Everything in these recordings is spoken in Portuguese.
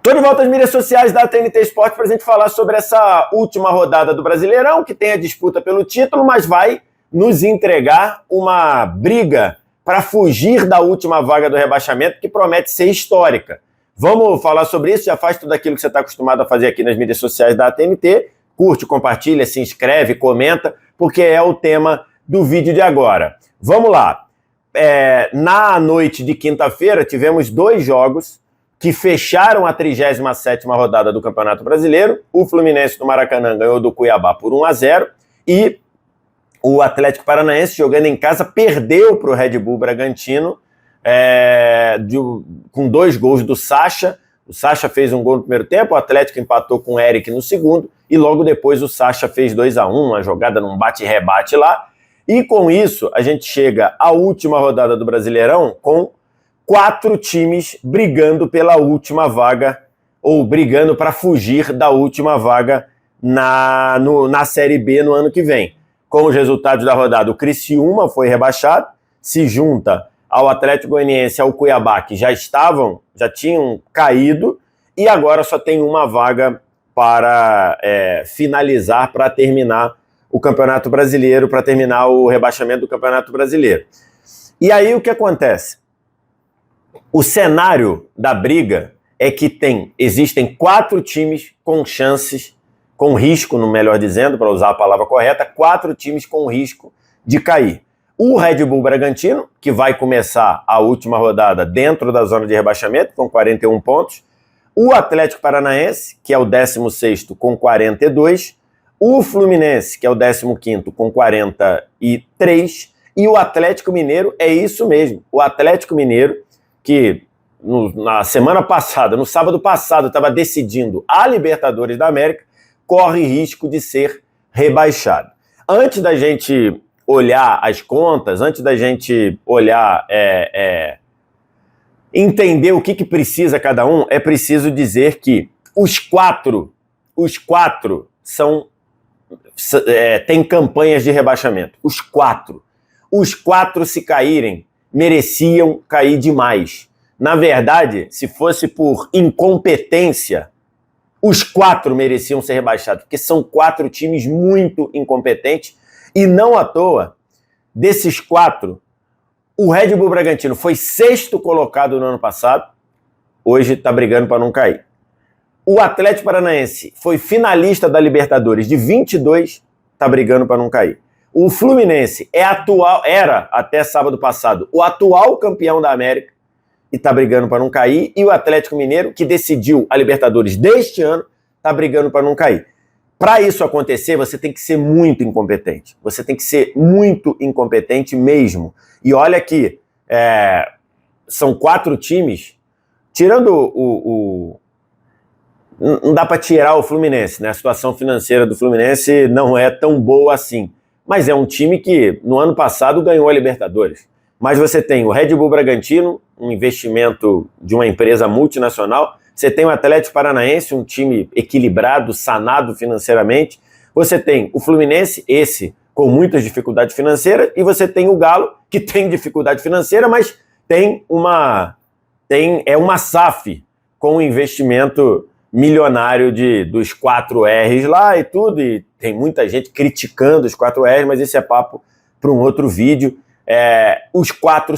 Tô de volta às mídias sociais da TNT Esporte para a gente falar sobre essa última rodada do Brasileirão, que tem a disputa pelo título, mas vai nos entregar uma briga para fugir da última vaga do rebaixamento, que promete ser histórica. Vamos falar sobre isso, já faz tudo aquilo que você está acostumado a fazer aqui nas mídias sociais da TNT. Curte, compartilha, se inscreve, comenta, porque é o tema do vídeo de agora. Vamos lá. Na noite de quinta-feira, tivemos dois jogos que fecharam a 37ª rodada do Campeonato Brasileiro. O Fluminense do Maracanã ganhou do Cuiabá por 1-0 e o Atlético Paranaense, jogando em casa, perdeu para o Red Bull Bragantino com 2 gols do Sacha. O Sacha fez um gol no primeiro tempo, o Atlético empatou com o Eric no segundo e logo depois o Sacha fez 2-1, uma jogada num bate-rebate lá. E com isso, a gente chega à última rodada do Brasileirão com 4 times brigando pela última vaga, ou brigando para fugir da última vaga na Série B no ano que vem. Com os resultados da rodada, o Criciúma foi rebaixado, se junta ao Atlético Goianiense e ao Cuiabá, que já tinham caído, e agora só tem uma vaga para finalizar, para terminar o Campeonato Brasileiro, para terminar o rebaixamento do Campeonato Brasileiro. E aí o que acontece? O cenário da briga é que existem 4 times com chances, com risco, no melhor dizendo, para usar a palavra correta, 4 times com risco de cair. O Red Bull Bragantino, que vai começar a última rodada dentro da zona de rebaixamento, com 41 pontos. O Atlético Paranaense, que é o 16º, com 42. O Fluminense, que é o 15º, com 43. E o Atlético Mineiro é isso mesmo. O Atlético Mineiro, que na semana passada, no sábado passado, estava decidindo a Libertadores da América, corre risco de ser rebaixado. Antes da gente olhar as contas, antes da gente olhar, entender o que precisa cada um, é preciso dizer que os quatro têm campanhas de rebaixamento. Os quatro, se caírem, mereciam cair demais. Na verdade, se fosse por incompetência, os 4 mereciam ser rebaixados, porque são 4 times muito incompetentes, e não à toa, desses 4, o Red Bull Bragantino foi 6º colocado no ano passado, hoje está brigando para não cair. O Atlético Paranaense foi finalista da Libertadores de 22, está brigando para não cair. O Fluminense era, até sábado passado, o atual campeão da América e está brigando para não cair. E o Atlético Mineiro, que decidiu a Libertadores deste ano, está brigando para não cair. Para isso acontecer, você tem que ser muito incompetente. Você tem que ser muito incompetente mesmo. E olha aqui, são 4 times, tirando não dá para tirar o Fluminense, né? A situação financeira do Fluminense não é tão boa assim. Mas é um time que, no ano passado, ganhou a Libertadores. Mas você tem o Red Bull Bragantino, um investimento de uma empresa multinacional. Você tem o Atlético Paranaense, um time equilibrado, sanado financeiramente. Você tem o Fluminense, esse com muitas dificuldades financeiras. E você tem o Galo, que tem dificuldade financeira, mas é uma SAF com um investimento milionário dos 4 R's lá e tudo, e tem muita gente criticando os 4 R's, mas esse é papo para um outro vídeo. Os 4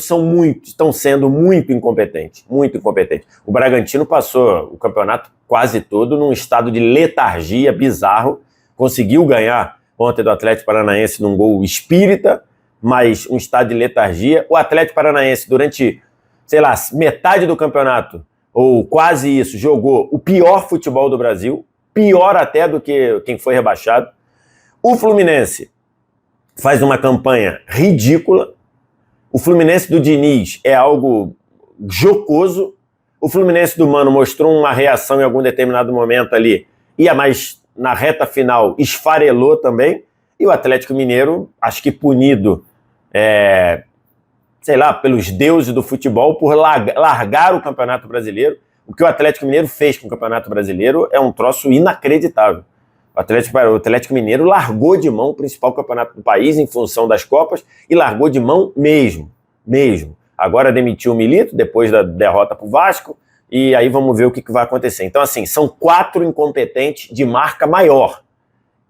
estão sendo muito incompetentes, muito incompetentes. O Bragantino passou o campeonato quase todo num estado de letargia bizarro, conseguiu ganhar ontem do Atlético Paranaense num gol espírita, mas um estado de letargia. O Atlético Paranaense, durante, metade do campeonato, ou quase isso, jogou o pior futebol do Brasil, pior até do que quem foi rebaixado. O Fluminense faz uma campanha ridícula. O Fluminense do Diniz é algo jocoso. O Fluminense do Mano mostrou uma reação em algum determinado momento ali, mas na reta final esfarelou também. E o Atlético Mineiro, acho que punido, pelos deuses do futebol, por largar o Campeonato Brasileiro. O que o Atlético Mineiro fez com o Campeonato Brasileiro é um troço inacreditável. O Atlético Mineiro largou de mão o principal campeonato do país em função das Copas e largou de mão mesmo. Agora demitiu o Milito depois da derrota para o Vasco e aí vamos ver o que vai acontecer. Então, assim, são 4 incompetentes de marca maior,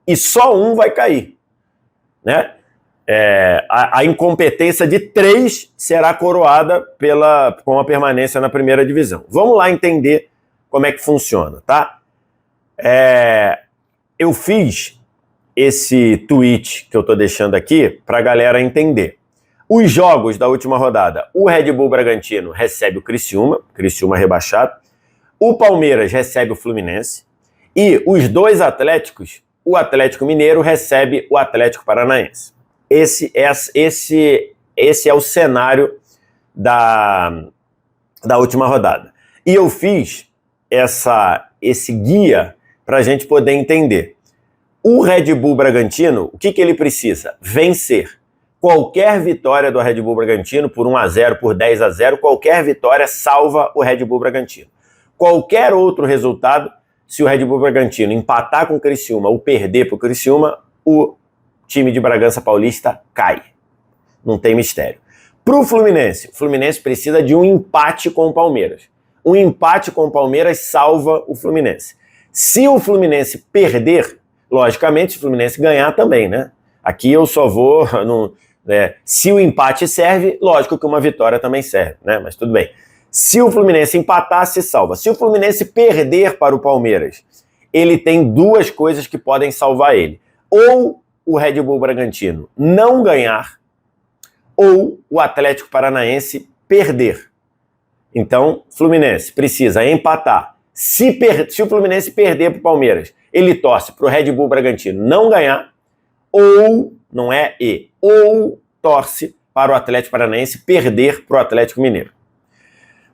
e só um vai cair, né? A incompetência de 3 será coroada com a permanência na primeira divisão. Vamos lá entender como é que funciona, tá? Eu fiz esse tweet que eu tô deixando aqui para a galera entender. Os jogos da última rodada, o Red Bull Bragantino recebe o Criciúma rebaixado, o Palmeiras recebe o Fluminense e os 2 Atléticos, o Atlético Mineiro recebe o Atlético Paranaense. Esse é o cenário da última rodada. E eu fiz esse guia para a gente poder entender. O Red Bull Bragantino, o que ele precisa? Vencer. Qualquer vitória do Red Bull Bragantino, por 1-0, por 10-0, qualquer vitória salva o Red Bull Bragantino. Qualquer outro resultado, se o Red Bull Bragantino empatar com o Criciúma ou perder para o Criciúma, o time de Bragança Paulista cai. Não tem mistério. Para o Fluminense precisa de um empate com o Palmeiras. Um empate com o Palmeiras salva o Fluminense. Se o Fluminense perder, logicamente, se o Fluminense ganhar também, né? Aqui eu só vou... se o empate serve, lógico que uma vitória também serve, né? Mas tudo bem. Se o Fluminense empatar, se salva. Se o Fluminense perder para o Palmeiras, ele tem 2 coisas que podem salvar ele. Ou o Red Bull Bragantino não ganhar, ou o Atlético Paranaense perder. Então, Fluminense precisa empatar. Se o Fluminense perder para o Palmeiras, ele torce para o Red Bull Bragantino não ganhar, ou, não é e, ou torce para o Atlético Paranaense perder para o Atlético Mineiro.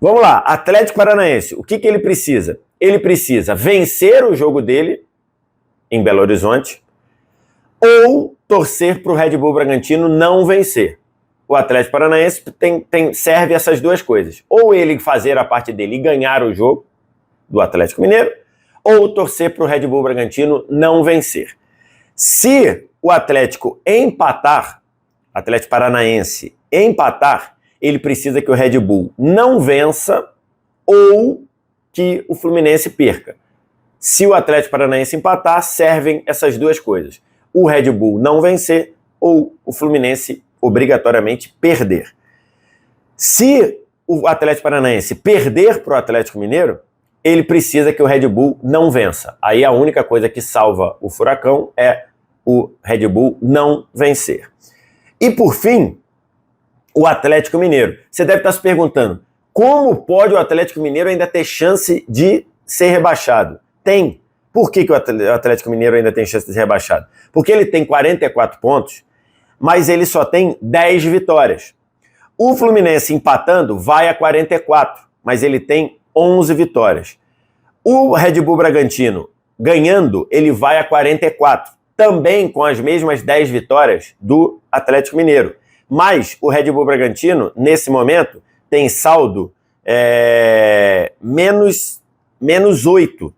Vamos lá, Atlético Paranaense, o que ele precisa? Ele precisa vencer o jogo dele em Belo Horizonte, ou torcer para o Red Bull Bragantino não vencer. O Atlético Paranaense serve essas 2 coisas. Ou ele fazer a parte dele e ganhar o jogo do Atlético Mineiro, ou torcer para o Red Bull Bragantino não vencer. Se o Atlético Paranaense empatar, ele precisa que o Red Bull não vença ou que o Fluminense perca. Se o Atlético Paranaense empatar, servem essas 2 coisas. O Red Bull não vencer ou o Fluminense obrigatoriamente perder. Se o Atlético Paranaense perder para o Atlético Mineiro, ele precisa que o Red Bull não vença. Aí a única coisa que salva o Furacão é o Red Bull não vencer. E por fim, o Atlético Mineiro. Você deve estar se perguntando, como pode o Atlético Mineiro ainda ter chance de ser rebaixado? Tem. Por que o Atlético Mineiro ainda tem chance de ser rebaixado? Porque ele tem 44 pontos, mas ele só tem 10 vitórias. O Fluminense empatando vai a 44, mas ele tem 11 vitórias. O Red Bull Bragantino ganhando, ele vai a 44, também com as mesmas 10 vitórias do Atlético Mineiro. Mas o Red Bull Bragantino, nesse momento, tem saldo menos 8.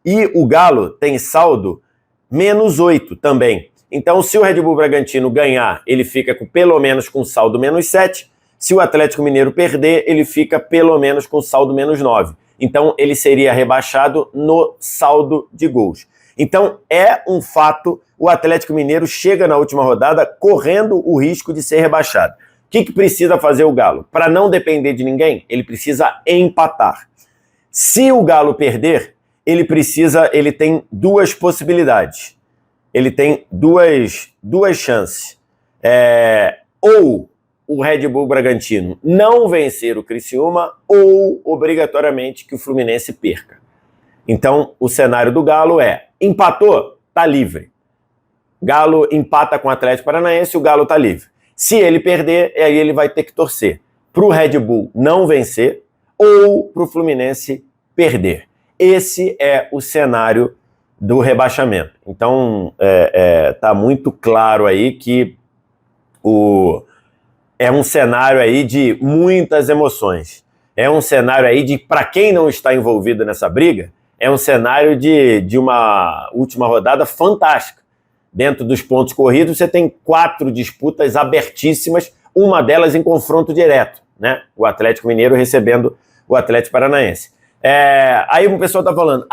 E o Galo tem saldo menos 8 também. Então, se o Red Bull Bragantino ganhar, ele fica pelo menos com saldo menos 7. Se o Atlético Mineiro perder, ele fica pelo menos com saldo menos 9. Então, ele seria rebaixado no saldo de gols. Então, é um fato, o Atlético Mineiro chega na última rodada correndo o risco de ser rebaixado. O que precisa fazer o Galo? Para não depender de ninguém, ele precisa empatar. Se o Galo perder, ele tem 2 possibilidades. Ele tem duas chances. Ou o Red Bull Bragantino não vencer o Criciúma, ou obrigatoriamente que o Fluminense perca. Então, o cenário do Galo empatou, tá livre. Galo empata com o Atlético Paranaense, o Galo tá livre. Se ele perder, aí ele vai ter que torcer pro Red Bull não vencer ou pro Fluminense perder. Esse é o cenário do rebaixamento. Então, tá muito claro aí que é um cenário aí de muitas emoções. É um cenário aí de, para quem não está envolvido nessa briga, é um cenário de uma última rodada fantástica. Dentro dos pontos corridos, você tem 4 disputas abertíssimas, uma delas em confronto direto, né? O Atlético Mineiro recebendo o Atlético Paranaense. Aí o pessoal tá falando,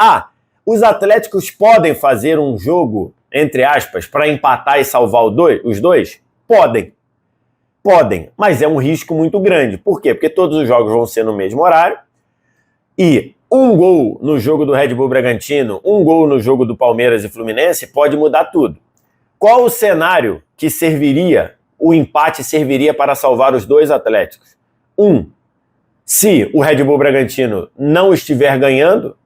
os Atléticos podem fazer um jogo, entre aspas, para empatar e salvar os dois? Podem, mas é um risco muito grande. Por quê? Porque todos os jogos vão ser no mesmo horário e um gol no jogo do Red Bull Bragantino, um gol no jogo do Palmeiras e Fluminense pode mudar tudo. Qual o cenário que o empate serviria para salvar os dois Atléticos? Se o Red Bull Bragantino não estiver ganhando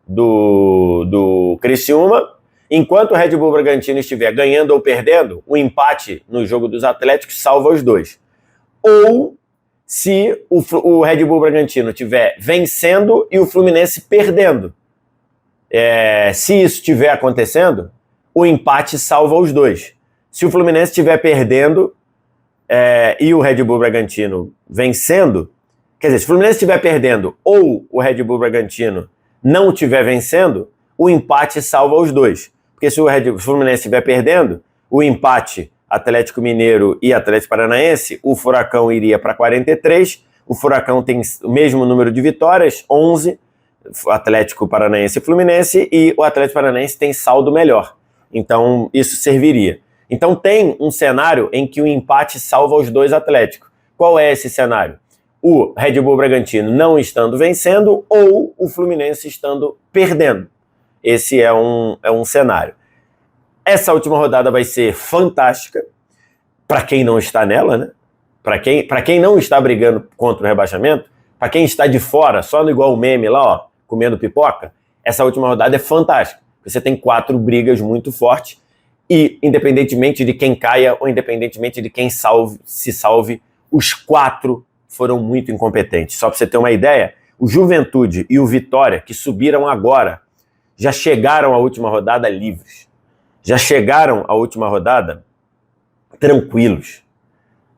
do Criciúma, enquanto o Red Bull Bragantino estiver ganhando ou perdendo, o empate no jogo dos Atléticos salva os dois. Ou se o Red Bull Bragantino estiver vencendo e o Fluminense perdendo. Se isso estiver acontecendo, o empate salva os dois. Se o Fluminense estiver perdendo e o Red Bull Bragantino vencendo, quer dizer, se o Fluminense estiver perdendo ou o Red Bull Bragantino não estiver vencendo, o empate salva os dois. Porque se o Fluminense estiver perdendo, o empate Atlético Mineiro e Atlético Paranaense, o Furacão iria para 43, o Furacão tem o mesmo número de vitórias, 11, Atlético Paranaense e Fluminense, e o Atlético Paranaense tem saldo melhor. Então, isso serviria. Então, tem um cenário em que o empate salva os dois Atléticos. Qual é esse cenário? O Red Bull Bragantino não estando vencendo ou o Fluminense estando perdendo. Esse é um cenário. Essa última rodada vai ser fantástica para quem não está nela, né? Para quem não está brigando contra o rebaixamento, para quem está de fora, só no igual o meme lá, comendo pipoca, essa última rodada é fantástica. Você tem 4 brigas muito fortes e, independentemente de quem caia ou independentemente de quem se salve, os 4 foram muito incompetentes. Só para você ter uma ideia, o Juventude e o Vitória, que subiram agora, já chegaram à última rodada livres. Já chegaram à última rodada tranquilos.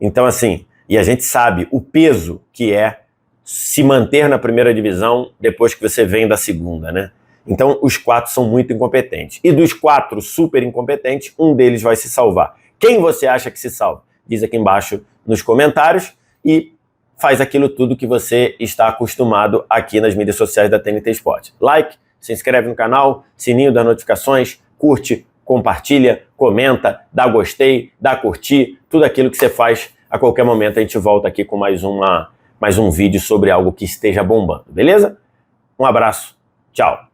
Então, assim, e a gente sabe o peso que é se manter na primeira divisão depois que você vem da segunda, né? Então, os 4 são muito incompetentes. E dos 4 super incompetentes, um deles vai se salvar. Quem você acha que se salva? Diz aqui embaixo nos comentários e faz aquilo tudo que você está acostumado aqui nas mídias sociais da TNT Sport. Like, se inscreve no canal, sininho das notificações, curte, compartilha, comenta, dá gostei, dá curtir, tudo aquilo que você faz. A qualquer momento a gente volta aqui com mais um vídeo sobre algo que esteja bombando, beleza? Um abraço, tchau!